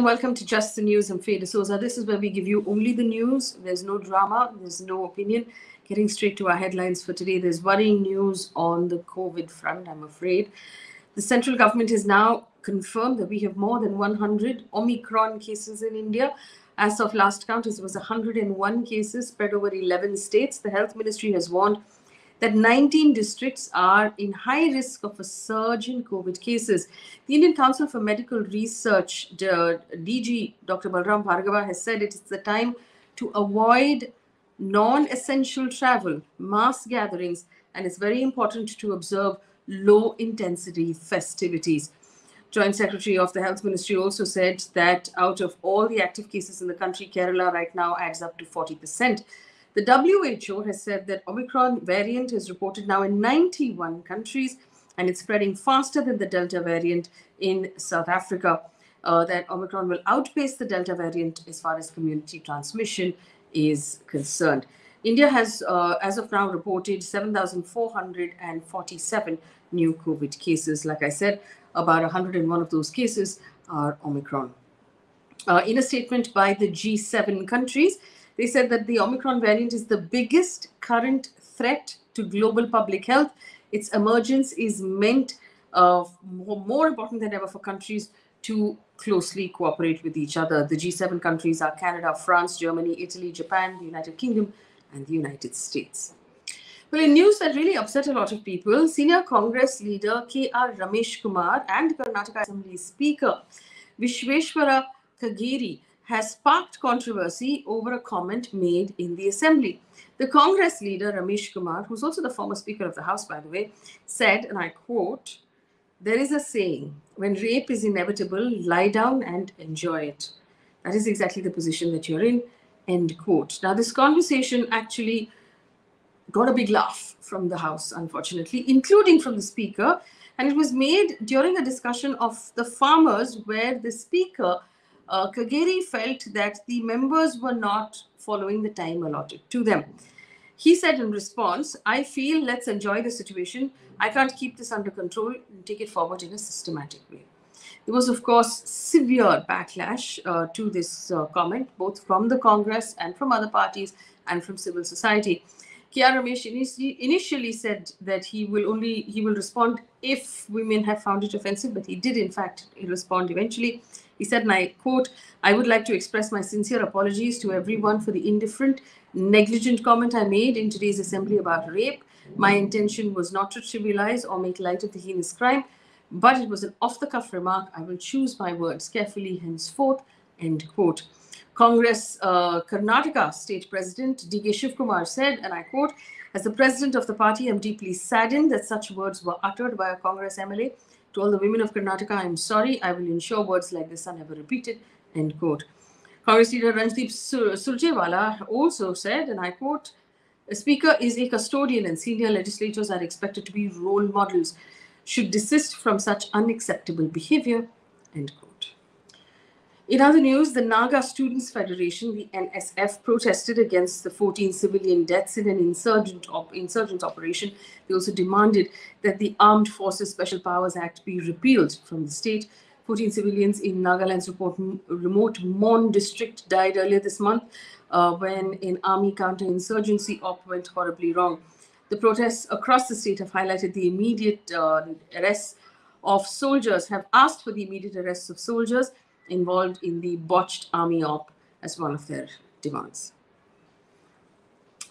Welcome to Just the News. I'm Faye. This is where we give you only the news. There's no drama. There's no opinion. Getting straight to our headlines for today. There's worrying news on the COVID front, I'm afraid. The central government has now confirmed that we have more than 100 Omicron cases in India. As of last count, it was 101 cases spread over 11 states. The health ministry has warned that 19 districts are in high risk of a surge in COVID cases. The Indian Council for Medical Research, DG Dr. Balram Bhargava, has said it is the time to avoid non-essential travel, mass gatherings, and it's very important to observe low-intensity festivities. Joint Secretary of the Health Ministry also said that out of all the active cases in the country, Kerala right now adds up to 40%. The WHO has said that Omicron variant is reported now in 91 countries, and it's spreading faster than the Delta variant in South Africa. That Omicron will outpace the Delta variant as far as community transmission is concerned. India has, as of now, reported 7,447 new COVID cases. Like I said, about 101 of those cases are Omicron. In a statement by the G7 countries, they said that the Omicron variant is the biggest current threat to global public health. Its emergence is meant more important than ever for countries to closely cooperate with each other. The G7 countries are Canada, France, Germany, Italy, Japan, the United Kingdom, and the United States. Well, in news that really upset a lot of people, senior Congress leader KR Ramesh Kumar and Karnataka Assembly Speaker Vishweshwara Kageri has sparked controversy over a comment made in the assembly. The Congress leader, Ramesh Kumar, who's also the former Speaker of the House, by the way, said, and I quote, "There is a saying, when rape is inevitable, lie down and enjoy it." That is exactly the position that you're in, end quote. Now, this conversation actually got a big laugh from the House, unfortunately, including from the Speaker, and it was made during a discussion of the farmers where the Speaker Kageri felt that the members were not following the time allotted to them. He said in response, "I feel let's enjoy the situation. I can't keep this under control and take it forward in a systematic way." There was, of course, severe backlash to this comment, both from the Congress and from other parties and from civil society. KR Ramesh initially said that he will respond if women have found it offensive, but he did in fact respond eventually. He said, and I quote, "I would like to express my sincere apologies to everyone for the indifferent, negligent comment I made in today's assembly about rape. My intention was not to trivialize or make light of the heinous crime, but it was an off-the-cuff remark. I will choose my words carefully henceforth," end quote. Congress Karnataka State President D.K. Shivkumar said, and I quote, "As the president of the party, I am deeply saddened that such words were uttered by a Congress MLA. To all the women of Karnataka, I am sorry. I will ensure words like this are never repeated," end quote. Congress leader Ranjdeep Surjewala also said, and I quote, "A speaker is a custodian and senior legislators are expected to be role models, should desist from such unacceptable behavior," end quote. In other news, the Naga Students Federation, the NSF, protested against the 14 civilian deaths in an insurgent operation. They also demanded that the Armed Forces Special Powers Act be repealed from the state. 14 civilians in Nagaland's remote Mon district died earlier this month when an army counterinsurgency op went horribly wrong. The protests across the state have highlighted the immediate arrests of soldiers, have asked for the immediate arrests of soldiers involved in the botched army op as one of their demands.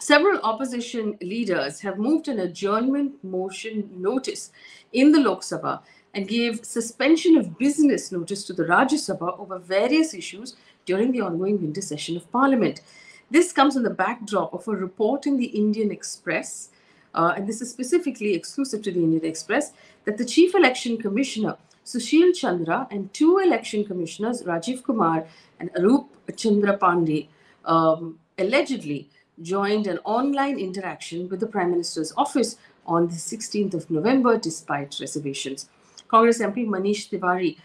Several opposition leaders have moved an adjournment motion notice in the Lok Sabha and gave suspension of business notice to the Rajya Sabha over various issues during the ongoing winter session of Parliament. This comes on the backdrop of a report in the Indian Express, and this is specifically exclusive to the Indian Express, that the Chief Election Commissioner Sushil Chandra and two election commissioners, Rajiv Kumar and Arup Chandra Pandey, allegedly joined an online interaction with the Prime Minister's office on the 16th of November, despite reservations. Congress MP Manish Tiwari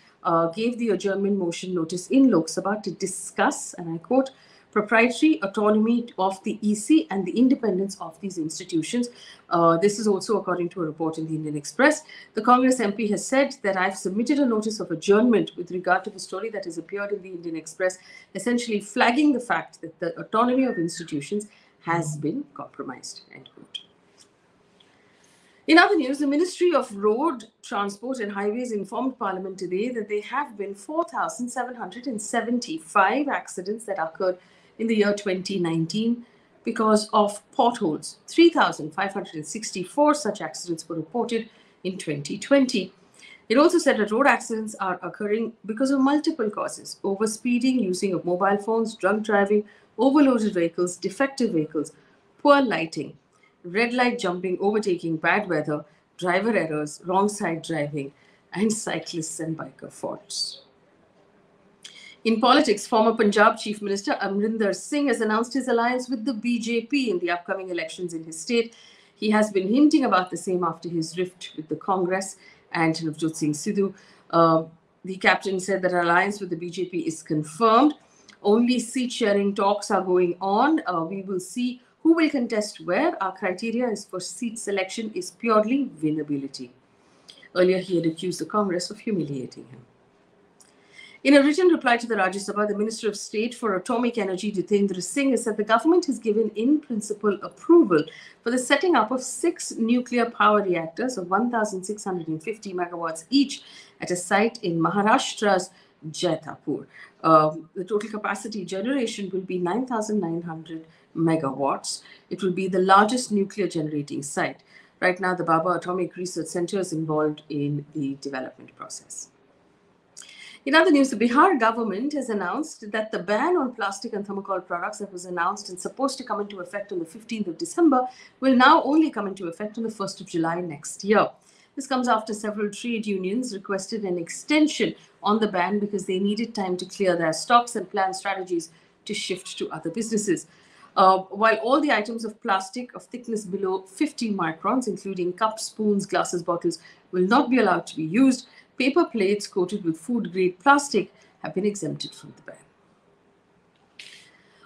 gave the adjournment motion notice in Lok Sabha to discuss, and I quote, proprietary autonomy of the EC and the independence of these institutions. This is also according to a report in the Indian Express. The Congress MP has said that I've submitted a notice of adjournment with regard to the story that has appeared in the Indian Express, essentially flagging the fact that the autonomy of institutions has been compromised, end quote. In other news, the Ministry of Road Transport and Highways informed Parliament today that there have been 4,775 accidents that occurred in the year 2019 because of potholes. 3,564 such accidents were reported in 2020. It also said that road accidents are occurring because of multiple causes: overspeeding, using of mobile phones, drunk driving, overloaded vehicles, defective vehicles, poor lighting, red light jumping, overtaking, bad weather, driver errors, wrong side driving, and cyclists and biker faults. In politics, former Punjab Chief Minister Amarinder Singh has announced his alliance with the BJP in the upcoming elections in his state. He has been hinting about the same after his rift with the Congress and Navjot Singh Sindhu. The captain said that our alliance with the BJP is confirmed. Only seat sharing talks are going on. We will see who will contest where. Our criteria is for seat selection is purely winnability. Earlier, he had accused the Congress of humiliating him. In a written reply to the Rajya Sabha, the Minister of State for Atomic Energy, Jitendra Singh, has said the government has given in principle approval for the setting up of 6 nuclear power reactors of 1,650 megawatts each at a site in Maharashtra's Jaitapur. The total capacity generation will be 9,900 megawatts. It will be the largest nuclear generating site. Right now, the Baba Atomic Research Center is involved in the development process. In other news, the Bihar government has announced that the ban on plastic and thermocol products that was announced and supposed to come into effect on the 15th of December will now only come into effect on the 1st of July next year. This comes after several trade unions requested an extension on the ban because they needed time to clear their stocks and plan strategies to shift to other businesses. While all the items of plastic of thickness below 50 microns, including cups, spoons, glasses, bottles, will not be allowed to be used, paper plates coated with food-grade plastic have been exempted from the ban.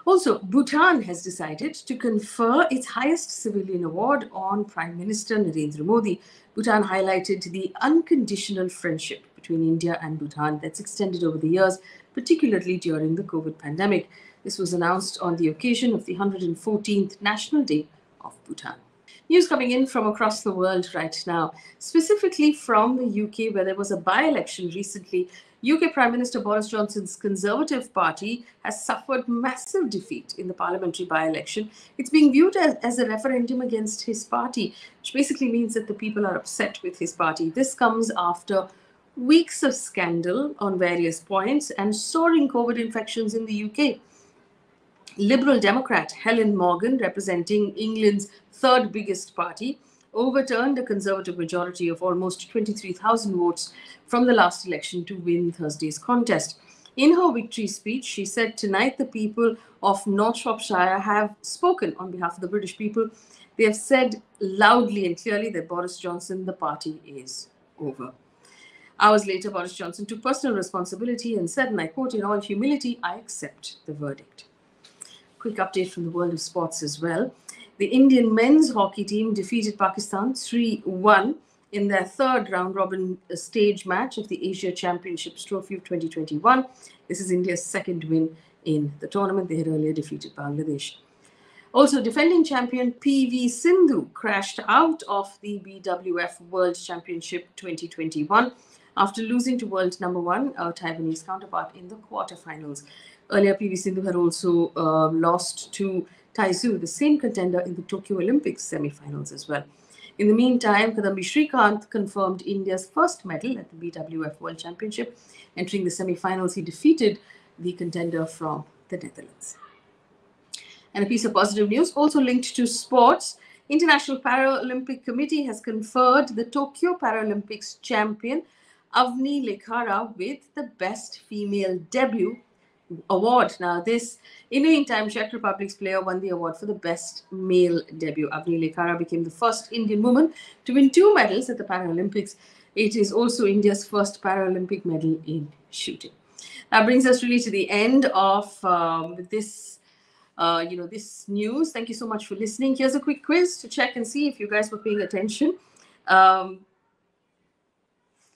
Also, Bhutan has decided to confer its highest civilian award on Prime Minister Narendra Modi. Bhutan highlighted the unconditional friendship between India and Bhutan that's extended over the years, particularly during the COVID pandemic. This was announced on the occasion of the 114th National Day of Bhutan. News coming in from across the world right now, specifically from the UK, where there was a by-election recently. UK Prime Minister Boris Johnson's Conservative Party has suffered massive defeat in the parliamentary by-election. It's being viewed as a referendum against his party, which basically means that the people are upset with his party. This comes after weeks of scandal on various points and soaring COVID infections in the UK. Liberal Democrat Helen Morgan, representing England's third biggest party, overturned a Conservative majority of almost 23,000 votes from the last election to win Thursday's contest. In her victory speech, she said, "Tonight the people of North Shropshire have spoken on behalf of the British people. They have said loudly and clearly that Boris Johnson, the party is over." Hours later, Boris Johnson took personal responsibility and said, and I quote, "In all humility, I accept the verdict." Quick update from the world of sports as well. The Indian men's hockey team defeated Pakistan 3-1 in their third round-robin stage match of the Asia Championships Trophy of 2021. This is India's second win in the tournament. They had earlier defeated Bangladesh. Also, defending champion PV Sindhu crashed out of the BWF World Championship 2021 after losing to world number 1, Taiwanese counterpart, in the quarterfinals. Earlier, PV Sindhu had also lost to Taizu, the same contender, in the Tokyo Olympics semi-finals as well. In the meantime, Kadambi Srikanth confirmed India's first medal at the BWF World Championship. Entering the semi-finals, he defeated the contender from the Netherlands. And a piece of positive news also linked to sports. International Paralympic Committee has conferred the Tokyo Paralympics champion Avani Lekhara with the Best Female Debut award. Now, this, in the meantime, Czech Republic's player won the award for the best male debut. Avani Lekhara became the first Indian woman to win 2 medals at the Paralympics. It is also India's first Paralympic medal in shooting. That brings us really to the end of this this news. Thank you so much for listening. Here's a quick quiz to check and see if you guys were paying attention. The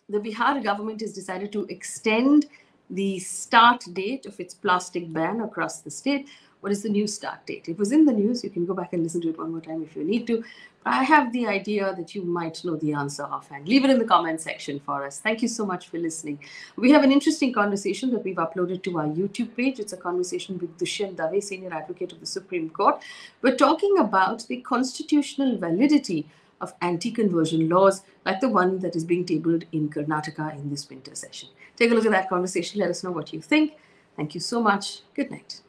Bihar government has decided to extend the start date of its plastic ban across the state. What is the new start date? It was in the news. You can go back and listen to it one more time if you need to. I have the idea that you might know the answer offhand. Leave it in the comment section for us. Thank you so much for listening. We have an interesting conversation that we've uploaded to our YouTube page. It's a conversation with Dushyant Dave, Senior Advocate of the Supreme Court. We're talking about the constitutional validity of anti-conversion laws like the one that is being tabled in Karnataka in this winter session. Take a look at that conversation. Let us know what you think. Thank you so much. Good night.